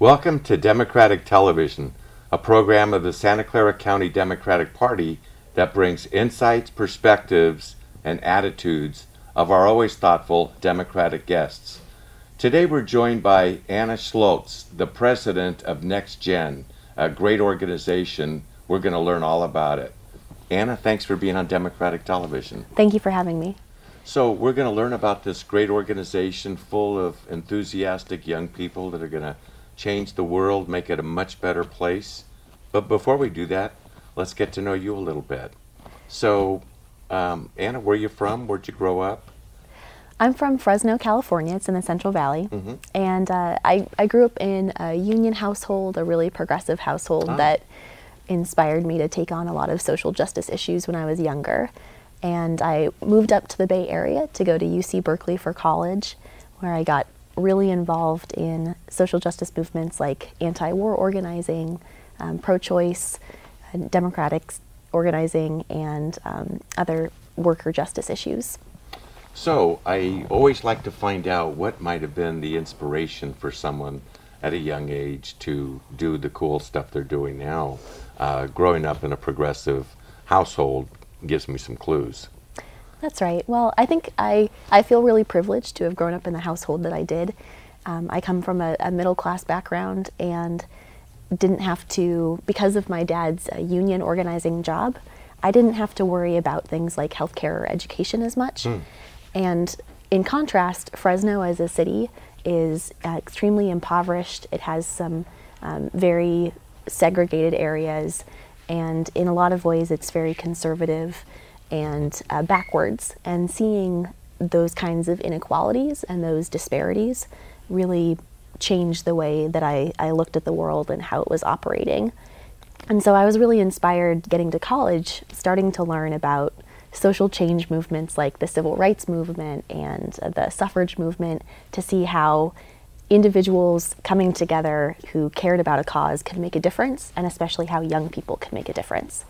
Welcome to Democratic Television, a program of the Santa Clara County Democratic Party that brings insights, perspectives, and attitudes of our always thoughtful Democratic guests. Today we're joined by Anna Schlotz, the president of NextGen, a great organization. We're going to learn all about it. Anna, thanks for being on Democratic Television. Thank you for having me. So we're going to learn about this great organization full of enthusiastic young people that are going to change the world, make it a much better place. But before we do that, let's get to know you a little bit. So, Anna, where are you from? Where'd you grow up? I'm from Fresno, California. It's in the Central Valley. And I grew up in a union household, a really progressive household that inspired me to take on a lot of social justice issues when I was younger. And I moved up to the Bay Area to go to UC Berkeley for college, where I got really involved in social justice movements like anti-war organizing, pro-choice, democratic organizing, and other worker justice issues. So I always like to find out what might have been the inspiration for someone at a young age to do the cool stuff they're doing now. Growing up in a progressive household gives me some clues. That's right. Well, I think I feel really privileged to have grown up in the household that I did. I come from a middle-class background and didn't have to, because of my dad's union organizing job, I didn't have to worry about things like healthcare or education as much. And in contrast, Fresno as a city is extremely impoverished. It has some very segregated areas, and in a lot of ways it's very conservative and backwards. And seeing those kinds of inequalities and those disparities really changed the way that I looked at the world and how it was operating. And so I was really inspired getting to college, starting to learn about social change movements like the civil rights movement and the suffrage movement, to see how individuals coming together who cared about a cause could make a difference, and especially how young people could make a difference.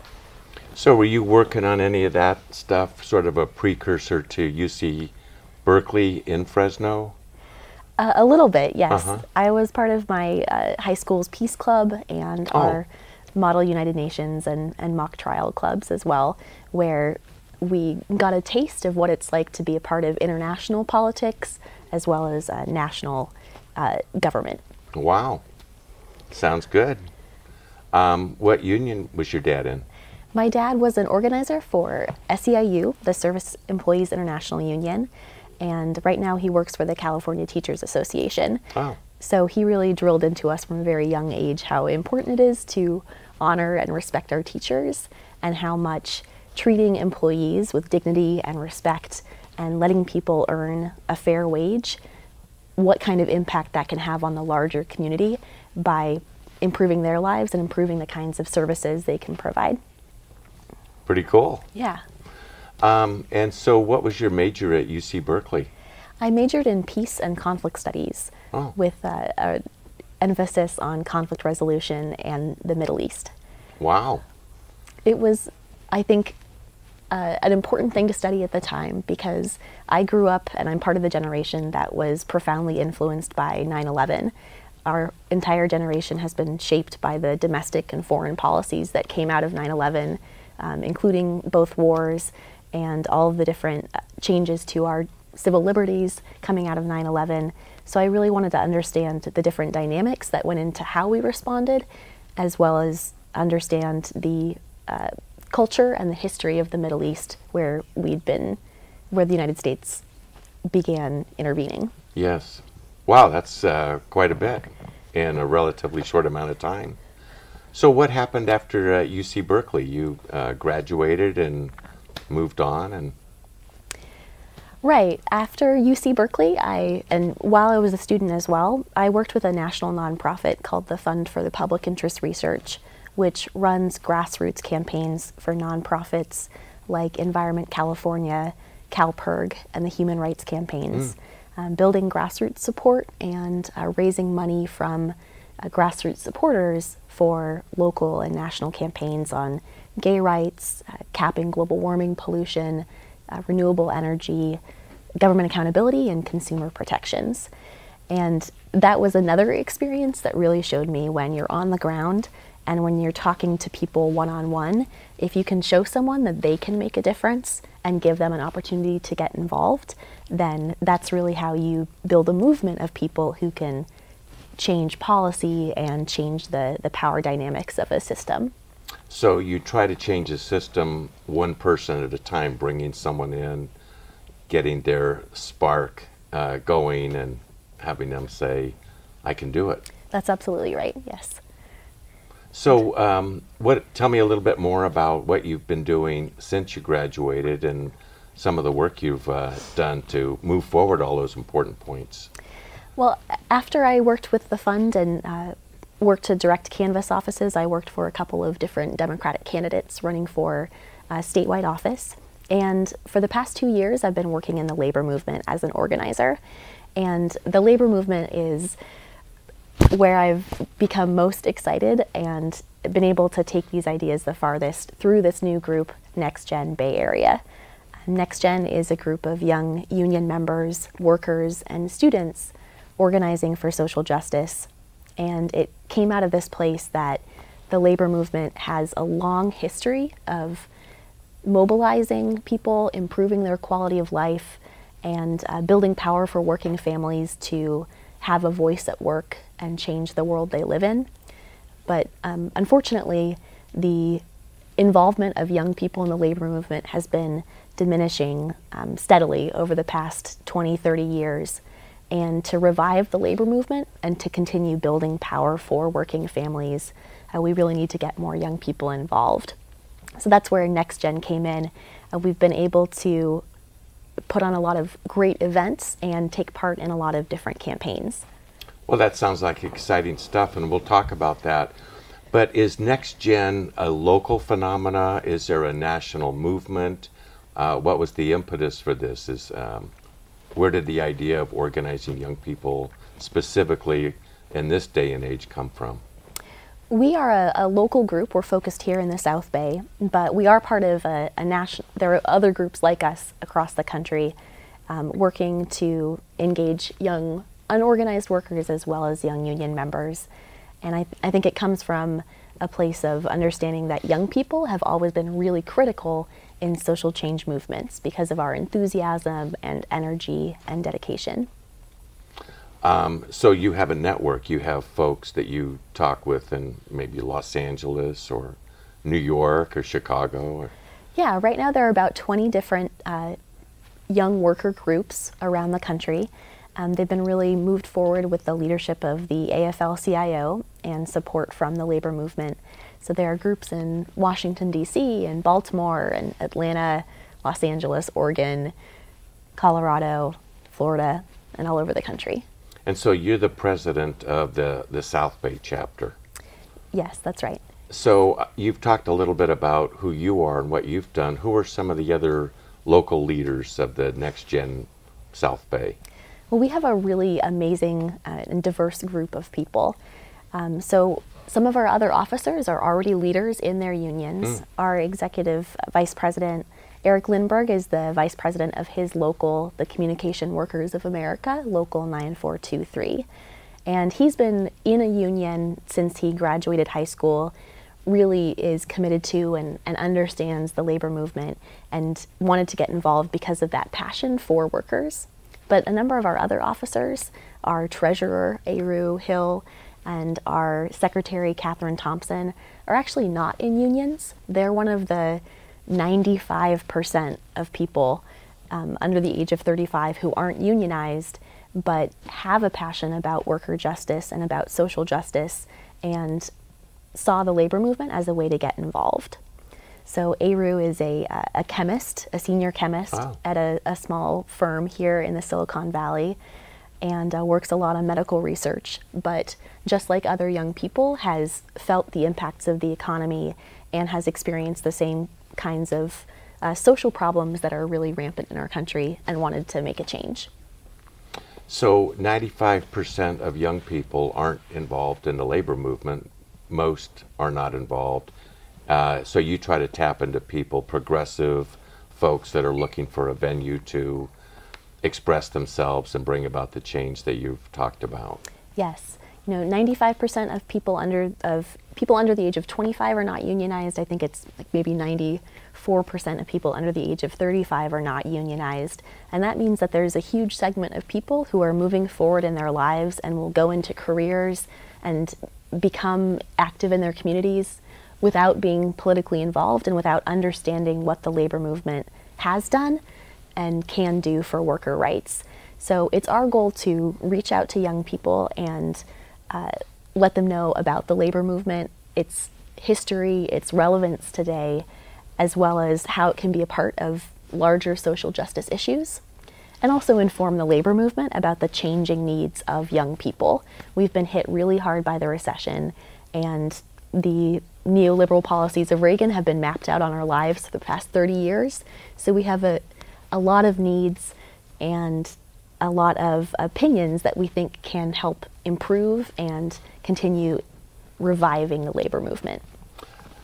So were you working on any of that stuff, sort of a precursor to UC Berkeley in Fresno? A little bit, yes. I was part of my high school's Peace Club and our Model United Nations and mock trial clubs as well, where we got a taste of what it's like to be a part of international politics as well as national government. Wow. Sounds good. What union was your dad in? My dad was an organizer for SEIU, the Service Employees International Union, and right now he works for the California Teachers Association. Wow. So he really drilled into us from a very young age how important it is to honor and respect our teachers, and how much treating employees with dignity and respect and letting people earn a fair wage, what kind of impact that can have on the larger community by improving their lives and improving the kinds of services they can provide. Pretty cool. Yeah. And so what was your major at UC Berkeley? I majored in peace and conflict studies with an emphasis on conflict resolution and the Middle East. Wow. It was, I think, an important thing to study at the time, because I grew up and I'm part of the generation that was profoundly influenced by 9/11. Our entire generation has been shaped by the domestic and foreign policies that came out of 9/11, including both wars and all of the different changes to our civil liberties coming out of 9/11. So I really wanted to understand the different dynamics that went into how we responded, as well as understand the culture and the history of the Middle East, where the United States began intervening. Yes. Wow, that's quite a bit in a relatively short amount of time. So what happened after UC Berkeley? You graduated and moved on, and Right. After UC Berkeley, and while I was a student as well, I worked with a national nonprofit called the Fund for the Public Interest Research, which runs grassroots campaigns for nonprofits like Environment California, CalPIRG, and the Human Rights Campaigns, building grassroots support and raising money from grassroots supporters for local and national campaigns on gay rights, capping global warming pollution, renewable energy, government accountability, and consumer protections. And that was another experience that really showed me when you're on the ground and when you're talking to people one-on-one, if you can show someone that they can make a difference and give them an opportunity to get involved, then that's really how you build a movement of people who can change policy and change the power dynamics of a system. So you try to change a system one person at a time, bringing someone in, getting their spark going, and having them say, I can do it. That's absolutely right, yes. So tell me a little bit more about what you've been doing since you graduated and some of the work you've done to move forward all those important points. Well, after I worked with the fund and worked to direct canvass offices, I worked for a couple of different Democratic candidates running for statewide office. And for the past 2 years, I've been working in the labor movement as an organizer. And the labor movement is where I've become most excited and been able to take these ideas the farthest through this new group, Next Gen Bay Area. Next Gen is a group of young union members, workers, and students organizing for social justice. And it came out of this place that the labor movement has a long history of mobilizing people, improving their quality of life, and building power for working families to have a voice at work and change the world they live in. But unfortunately, the involvement of young people in the labor movement has been diminishing steadily over the past 20, 30 years. And to revive the labor movement and to continue building power for working families, we really need to get more young people involved. So that's where Next Gen came in. We've been able to put on a lot of great events and take part in a lot of different campaigns. Well, that sounds like exciting stuff, and we'll talk about that. But is Next Gen a local phenomena? Is there a national movement? What was the impetus for this? Where did the idea of organizing young people specifically in this day and age come from? We are a local group. We're focused here in the South Bay, but we are part of a national. There are other groups like us across the country working to engage young unorganized workers as well as young union members. And I think it comes from a place of understanding that young people have always been really critical in social change movements because of our enthusiasm and energy and dedication. So you have a network. You have folks that you talk with in maybe Los Angeles or New York or Chicago. Or... Yeah, right now there are about 20 different young worker groups around the country. They've been really moved forward with the leadership of the AFL-CIO and support from the labor movement. So there are groups in Washington, D.C., and Baltimore, and Atlanta, Los Angeles, Oregon, Colorado, Florida, and all over the country. And so you're the president of the South Bay chapter. Yes, that's right. So you've talked a little bit about who you are and what you've done. Who are some of the other local leaders of the Next Gen South Bay? Well, we have a really amazing and diverse group of people. So some of our other officers are already leaders in their unions. Our executive vice president, Eric Lindbergh, is the vice president of his local, the Communication Workers of America, Local 9423. And he's been in a union since he graduated high school, really is committed to and understands the labor movement and wanted to get involved because of that passion for workers. But a number of our other officers, our treasurer, Aru Hill, and our secretary, Catherine Thompson, are actually not in unions. They're one of the 95% of people under the age of 35 who aren't unionized, but have a passion about worker justice and about social justice and saw the labor movement as a way to get involved. So Aru is a chemist, a senior chemist at a small firm here in the Silicon Valley, and works a lot on medical research, but just like other young people, has felt the impacts of the economy and has experienced the same kinds of social problems that are really rampant in our country and wanted to make a change. So 95% of young people aren't involved in the labor movement. Most are not involved. So you try to tap into people, progressive folks that are looking for a venue to express themselves and bring about the change that you've talked about? Yes. 95% of people under the age of 25 are not unionized. I think it's like maybe 94% of people under the age of 35 are not unionized. And that means that there's a huge segment of people who are moving forward in their lives and will go into careers and become active in their communities without being politically involved and without understanding what the labor movement has done and can do for worker rights. So it's our goal to reach out to young people and let them know about the labor movement, its history, its relevance today, as well as how it can be a part of larger social justice issues, and also inform the labor movement about the changing needs of young people. We've been hit really hard by the recession, and the neoliberal policies of Reagan have been mapped out on our lives for the past 30 years. So we have a lot of needs and a lot of opinions that we think can help improve and continue reviving the labor movement.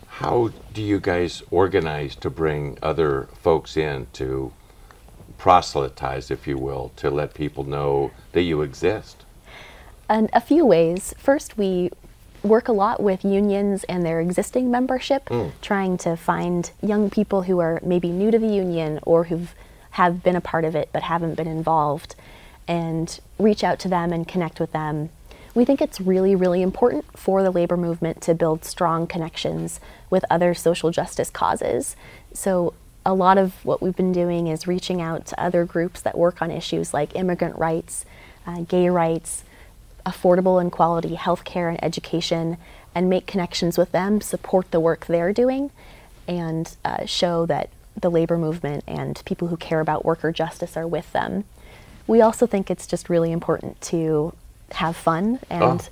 How do you guys organize to bring other folks in to proselytize, if you will, to let people know that you exist? And a few ways. First, we work a lot with unions and their existing membership, trying to find young people who are maybe new to the union or have been a part of it but haven't been involved, and reach out to them and connect with them. We think it's really, really important for the labor movement to build strong connections with other social justice causes. So a lot of what we've been doing is reaching out to other groups that work on issues like immigrant rights, gay rights, affordable and quality healthcare and education, and make connections with them, support the work they're doing, and show that the labor movement and people who care about worker justice are with them. We also think it's just really important to have fun, and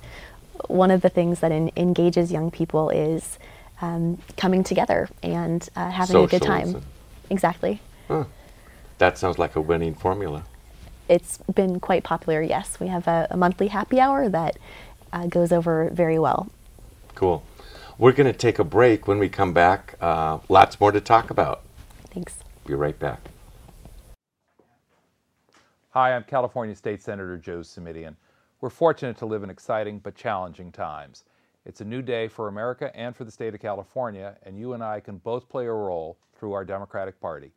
one of the things that engages young people is coming together and having a good time. Exactly. That sounds like a winning formula. It's been quite popular, yes. We have a monthly happy hour that goes over very well. Cool. We're going to take a break. When we come back, lots more to talk about. Thanks. Be right back. Hi, I'm California State Senator Joe Simitian. We're fortunate to live in exciting but challenging times. It's a new day for America and for the state of California, and you and I can both play a role through our Democratic Party.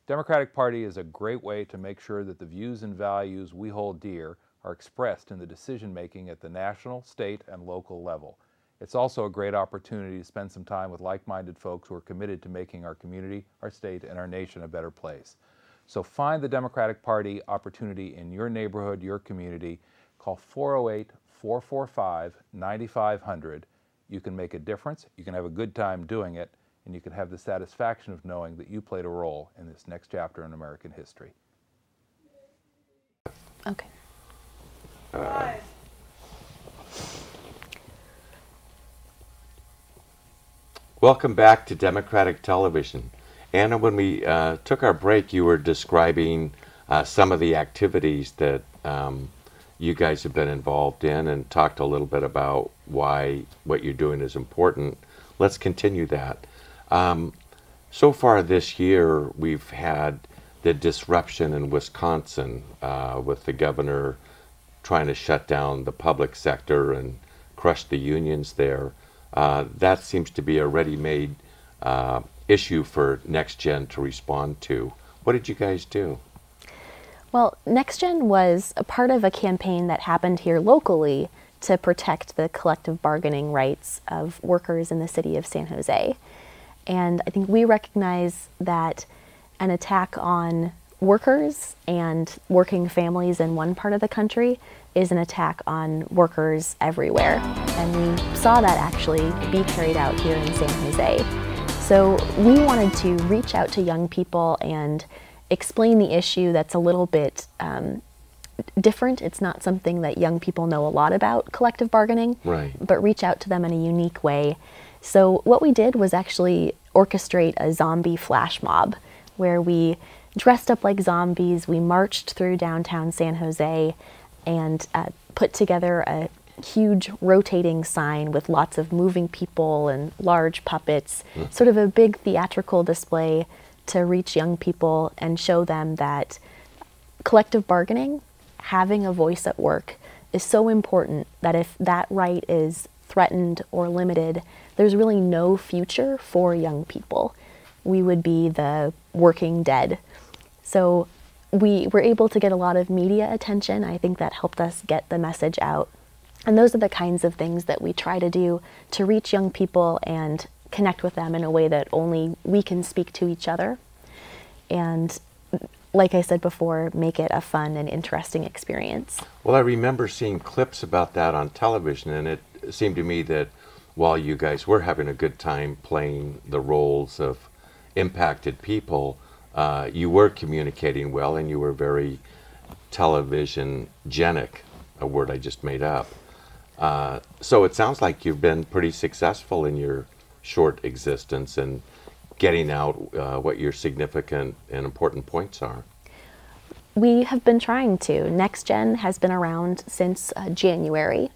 Democratic Party is a great way to make sure that the views and values we hold dear are expressed in the decision-making at the national, state, and local level. It's also a great opportunity to spend some time with like-minded folks who are committed to making our community, our state, and our nation a better place. So find the Democratic Party opportunity in your neighborhood, your community. Call 408-445-9500. You can make a difference, you can have a good time doing it, and you can have the satisfaction of knowing that you played a role in this next chapter in American history. Okay. Welcome back to Democratic Television. Anna, when we took our break, you were describing some of the activities that you guys have been involved in and talked a little bit about why what you're doing is important. Let's continue that. So far this year, we've had the disruption in Wisconsin with the governor trying to shut down the public sector and crush the unions there. That seems to be a ready-made issue for NextGen to respond to. What did you guys do? Well, NextGen was a part of a campaign that happened here locally to protect the collective bargaining rights of workers in the city of San Jose. And I think we recognize that an attack on workers and working families in one part of the country is an attack on workers everywhere. And we saw that actually be carried out here in San Jose. So we wanted to reach out to young people and explain the issue that's a little bit different. It's not something that young people know a lot about, collective bargaining, right, but reach out to them in a unique way. So what we did was actually orchestrate a zombie flash mob where we dressed up like zombies, we marched through downtown San Jose and put together a huge rotating sign with lots of moving people and large puppets, sort of a big theatrical display to reach young people and show them that collective bargaining, having a voice at work, is so important that if that right is threatened or limited, there's really no future for young people. We would be the working dead. So we were able to get a lot of media attention. I think that helped us get the message out. And those are the kinds of things that we try to do to reach young people and connect with them in a way that only we can speak to each other. And like I said before, make it a fun and interesting experience. Well, I remember seeing clips about that on television, and it seemed to me that while you guys were having a good time playing the roles of impacted people, you were communicating well, and you were very television-genic, a word I just made up. So it sounds like you've been pretty successful in your short existence and getting out what your significant and important points are. We have been trying to. Next Gen has been around since January,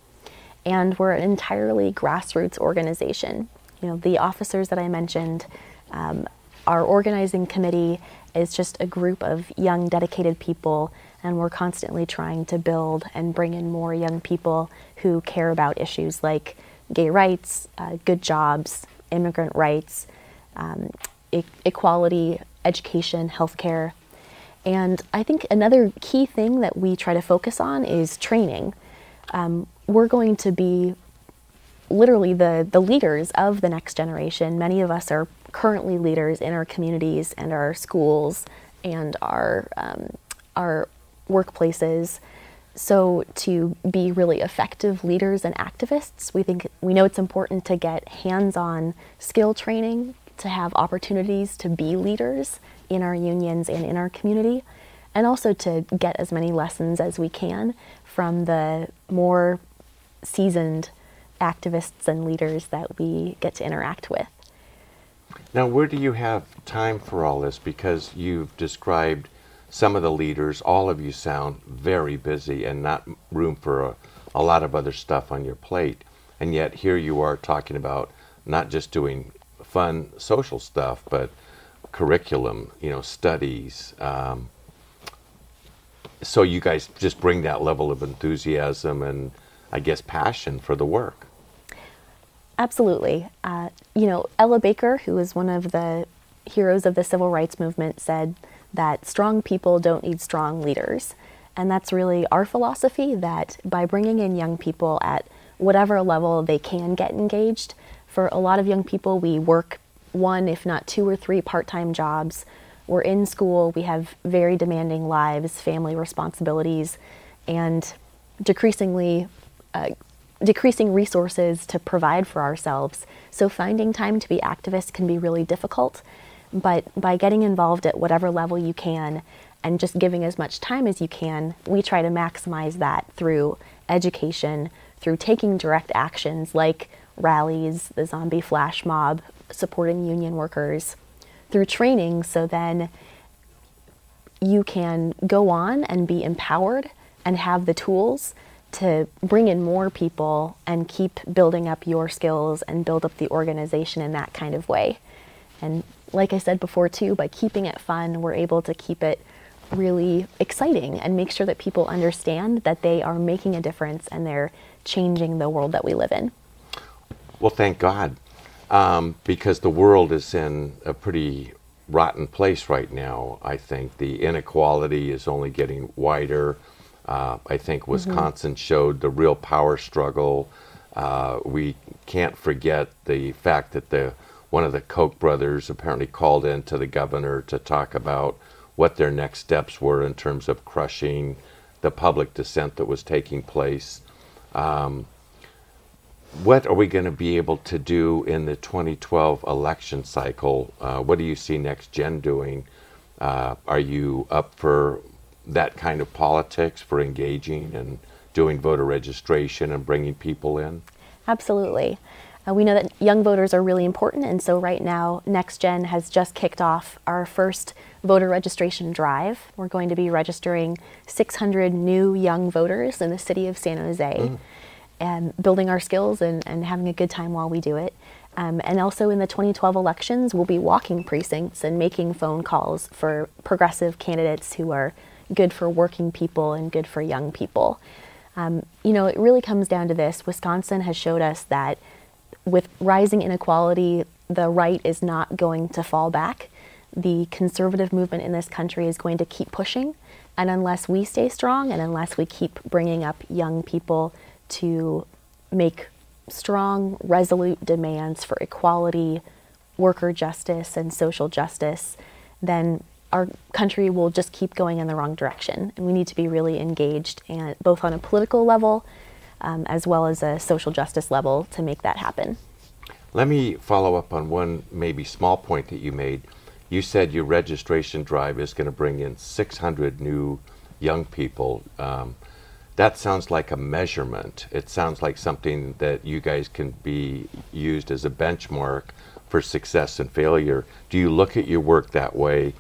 and we're an entirely grassroots organization. You know, the officers that I mentioned, our organizing committee is just a group of young, dedicated people, and we're constantly trying to build and bring in more young people who care about issues like gay rights, good jobs, immigrant rights, equality, education, healthcare. And I think another key thing that we try to focus on is training. We're going to be literally the leaders of the next generation. Many of us are currently leaders in our communities and our schools and our workplaces. So to be really effective leaders and activists, we know it's important to get hands-on skill training, to have opportunities to be leaders in our unions and in our community, and also to get as many lessons as we can from the more seasoned activists and leaders that we get to interact with. Now, where do you have time for all this? Because you've described some of the leaders, all of you sound very busy and not room for a lot of other stuff on your plate. And yet here you are talking about not just doing fun social stuff, but curriculum, studies. So you guys just bring that level of enthusiasm and, I guess, passion for the work. Absolutely. Ella Baker, who is one of the heroes of the civil rights movement, said that strong people don't need strong leaders. And that's really our philosophy, that by bringing in young people at whatever level they can get engaged, for a lot of young people, we work 1, if not 2 or 3 part-time jobs. We're in school, we have very demanding lives, family responsibilities, and decreasing resources to provide for ourselves. So finding time to be activists can be really difficult, but by getting involved at whatever level you can and just giving as much time as you can, we try to maximize that through education, through taking direct actions like rallies, the zombie flash mob, supporting union workers, through training, so then you can go on and be empowered and have the tools to bring in more people and keep building up your skills and build up the organization in that kind of way. And like I said before too, by keeping it fun, we're able to keep it really exciting and make sure that people understand that they are making a difference and they're changing the world that we live in. Well, thank God, because the world is in a pretty rotten place right now. I think the inequality is only getting wider. I think Wisconsin showed the real power struggle. We can't forget the fact that one of the Koch brothers apparently called in to the governor to talk about what their next steps were in terms of crushing the public dissent that was taking place. What are we going to be able to do in the 2012 election cycle? What do you see Next Gen doing? Are you up for that kind of politics, for engaging and doing voter registration and bringing people in? Absolutely. We know that young voters are really important, and so right now Next Gen has just kicked off our first voter registration drive. We're going to be registering 600 new young voters in the city of San Jose, and building our skills and having a good time while we do it. And also in the 2012 elections, we'll be walking precincts and making phone calls for progressive candidates who are good for working people and good for young people. You know, it really comes down to this. Wisconsin has showed us that with rising inequality, the right is not going to fall back. The conservative movement in this country is going to keep pushing. And unless we stay strong and unless we keep bringing up young people to make strong, resolute demands for equality, worker justice, and social justice, then our country will just keep going in the wrong direction. And we need to be really engaged, and both on a political level as well as a social justice level to make that happen. Let me follow up on one maybe small point that you made. You said your registration drive is going to bring in 600 new young people. That sounds like a measurement. It sounds like something that you guys can be used as a benchmark for success and failure. Do you look at your work that way?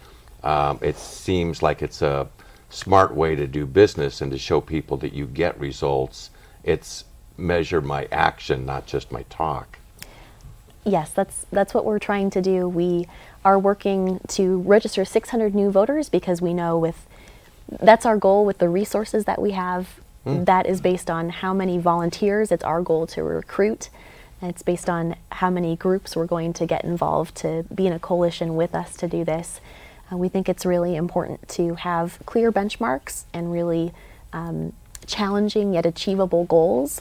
It seems like it's a smart way to do business and to show people that you get results. It's measure my action, not just my talk. Yes, that's what we're trying to do. We are working to register 600 new voters because we know that's our goal with the resources that we have. That is based on how many volunteers it's our goal to recruit. And it's based on how many groups we're going to get involved to be in a coalition with us to do this. We think it's really important to have clear benchmarks and really challenging yet achievable goals,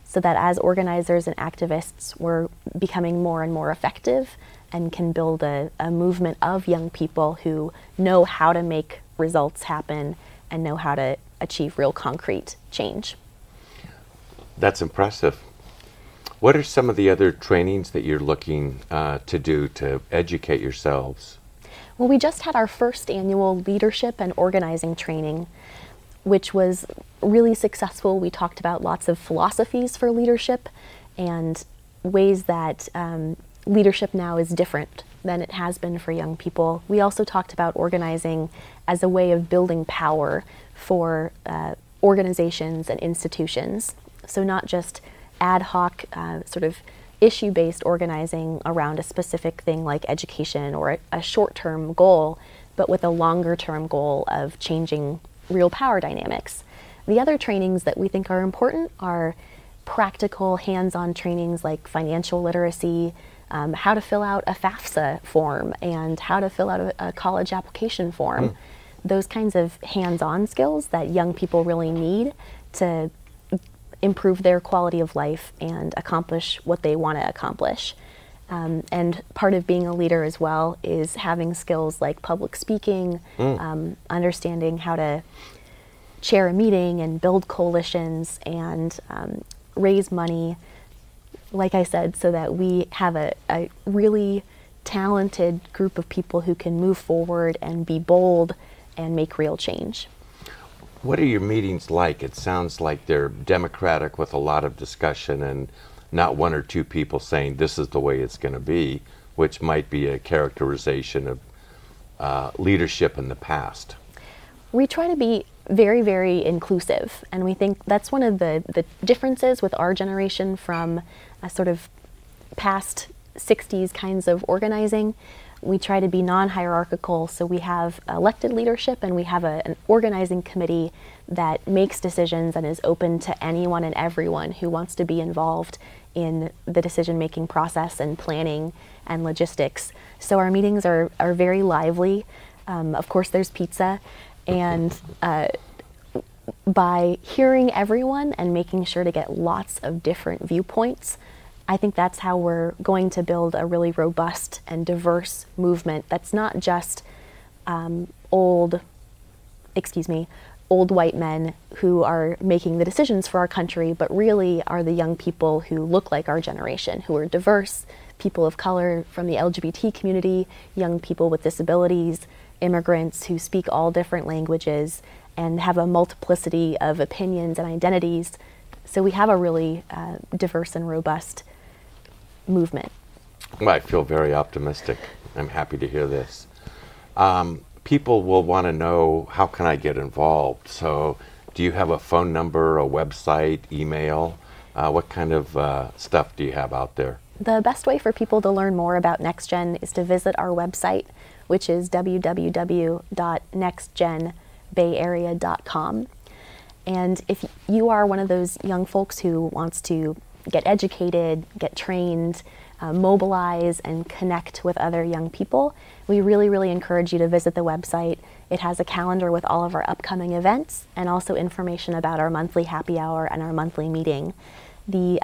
so that as organizers and activists, we're becoming more and more effective and can build a movement of young people who know how to make results happen and know how to achieve real concrete change. That's impressive. What are some of the other trainings that you're looking to do to educate yourselves? Well, we just had our first annual leadership and organizing training, which was really successful. We talked about lots of philosophies for leadership and ways that leadership now is different than it has been for young people. We also talked about organizing as a way of building power for organizations and institutions. So not just ad hoc sort of issue-based organizing around a specific thing like education or a short-term goal, but with a longer-term goal of changing real power dynamics. The other trainings that we think are important are practical, hands-on trainings like financial literacy, how to fill out a FAFSA form, and how to fill out a college application form. Those kinds of hands-on skills that young people really need to improve their quality of life and accomplish what they want to accomplish. And part of being a leader as well is having skills like public speaking, understanding how to chair a meeting and build coalitions and raise money, like I said, so that we have a really talented group of people who can move forward and be bold and make real change. What are your meetings like? It sounds like they're democratic with a lot of discussion and not one or two people saying this is the way it's going to be, which might be a characterization of leadership in the past. We try to be very, very inclusive, and we think that's one of the differences with our generation from a sort of past 60s kinds of organizing. We try to be non-hierarchical, so we have elected leadership and we have an organizing committee that makes decisions and is open to anyone and everyone who wants to be involved in the decision-making process and planning and logistics. So our meetings are very lively. Of course, there's pizza, and by hearing everyone and making sure to get lots of different viewpoints, I think that's how we're going to build a really robust and diverse movement that's not just old white men who are making the decisions for our country, but really are the young people who look like our generation, who are diverse, people of color from the LGBT community, young people with disabilities, immigrants who speak all different languages and have a multiplicity of opinions and identities. So we have a really diverse and robust movement. Well, I feel very optimistic. I'm happy to hear this. People will want to know, how can I get involved? So do you have a phone number, a website, email? What kind of stuff do you have out there? The best way for people to learn more about NextGen is to visit our website, which is www.nextgenbay.org. generationbayarea.com. And if you are one of those young folks who wants to get educated, get trained, mobilize, and connect with other young people, we really encourage you to visit the website. It has a calendar with all of our upcoming events and also information about our monthly happy hour and our monthly meeting. You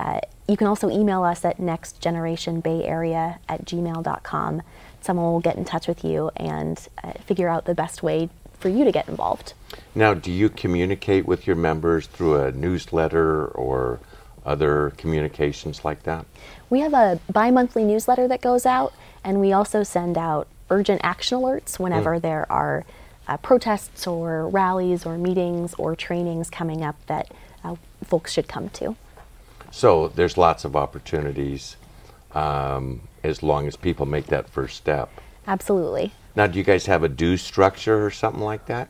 can also email us at nextgenerationbayarea@gmail.com. Someone will get in touch with you and figure out the best way for you to get involved. Now, do you communicate with your members through a newsletter or other communications like that? We have a bi-monthly newsletter that goes out, and we also send out urgent action alerts whenever there are protests or rallies or meetings or trainings coming up that folks should come to. So there's lots of opportunities as long as people make that first step. Absolutely. Now, do you guys have a dues structure or something like that?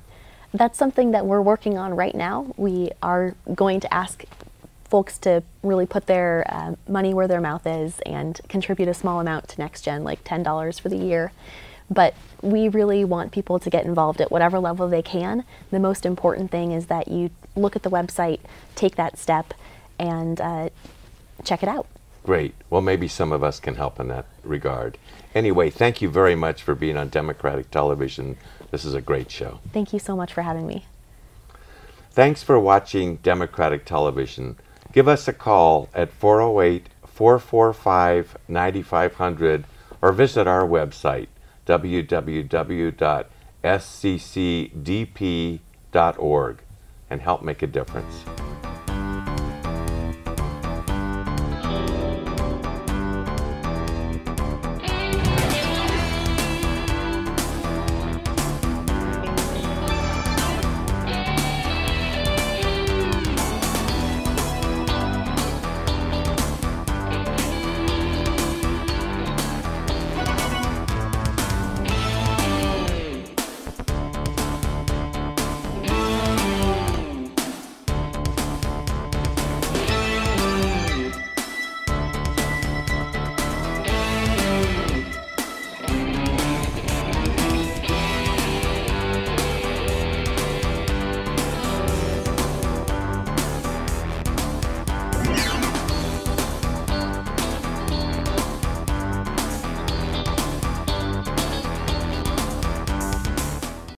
That's something that we're working on right now. We are going to ask folks to really put their money where their mouth is and contribute a small amount to NextGen, like $10 for the year. But we really want people to get involved at whatever level they can. The most important thing is that you look at the website, take that step, and check it out. Great. Well, maybe some of us can help in that regard. Anyway, thank you very much for being on Democratic Television. This is a great show. Thank you so much for having me. Thanks for watching Democratic Television. Give us a call at 408-445-9500 or visit our website, www.sccdp.org, and help make a difference.